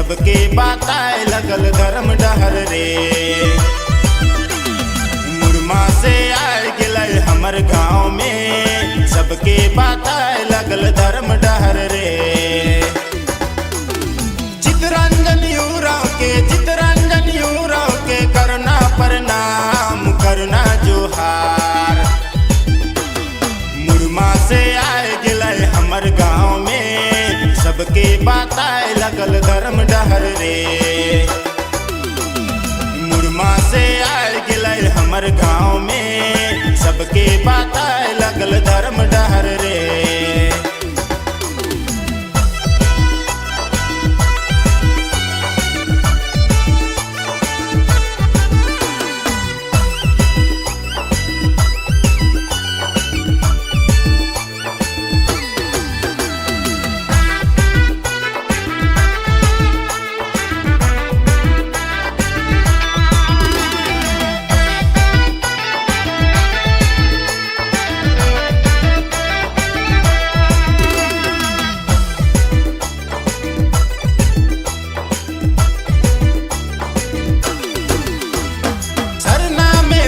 सबके बताए लगल धर्म डहर रे। मुरमा से आए गिलय हमर गाँव में, सबके बताए लगल धर्म डहर रे। चितरंजन यूराव के करना प्रणाम करना जोहार। मुरमा से आए गिलय हमर गाँव में, सबके बताए लगल धर्म डहर रे। मुरमा से आए गिलय हमर गाँव में, सबके बताए लगल धर्म डहर रे।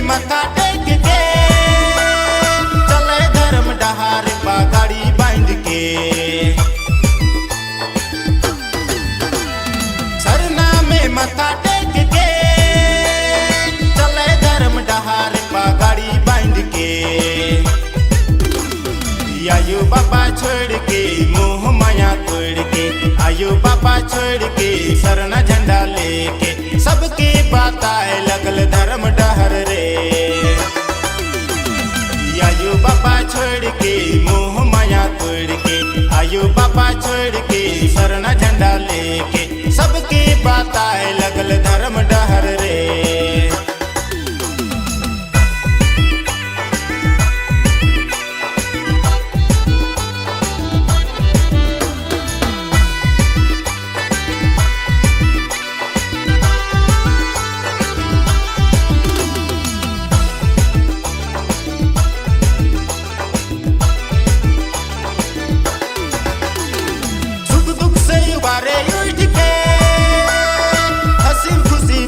मथा टेक के चले धर्म डहार पगड़ी बांध के। सरना में मथा टेक के चले धर्म डहार पगड़ी बांध के। आयु बाबा छोड़ के मोह माया तोड़ के, आयु बाबा छोड़ के सरना झंडा लेके, सबके बताए लगल धर्म डहर रे। आयु बाबा छोड़ के मोह माया तोड़ के, आयु बाबा छोड़ के सरना झंडा लेके, सबके बताए लगल धर्म डहर रे।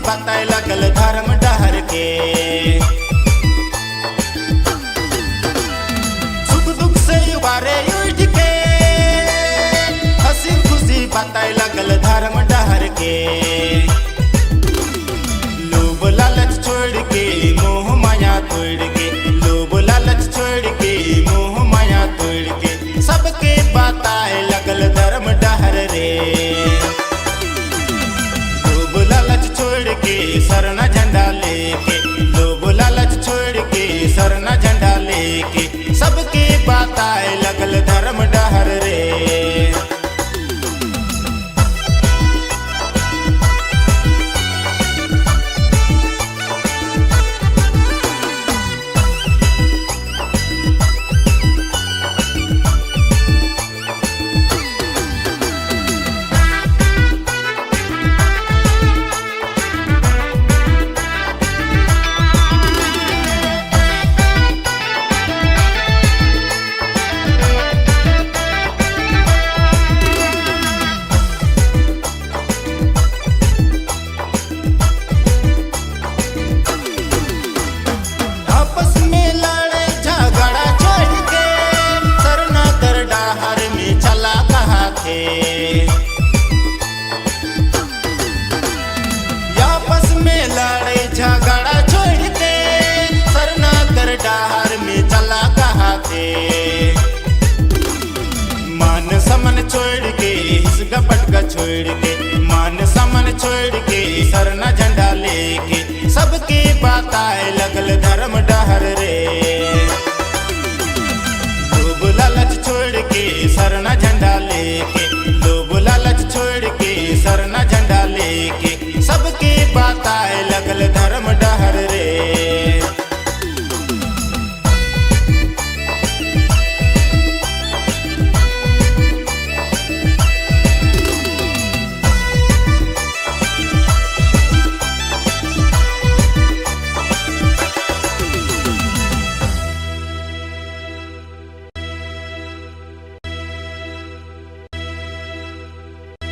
बताए लगल धर्म डहर के, सुख दुख से उबारे उठ के, हंसी खुशी बताए लगल धर्म डहर के। लोभ लालच छोड़ के मोह माया तोड़ के, लोभ लालच छोड़ के मोह माया तोड़ के, सबके बताए लगल धर्म डहर रे। छोड़ के सरना झंडा लेके, लोभ लालच छोड़ के सरना झंडा लेके, सबके बताए लगल धर्म डहर रे। आपस में लड़े झगड़ा छोड़ के सरना कर डहार में चला कहा थे। मान समन छोड़ के गपट का छोड़ के, मान समन छोड़ के सरना झंडा लेके, सबके बताए लगल धर्म डहर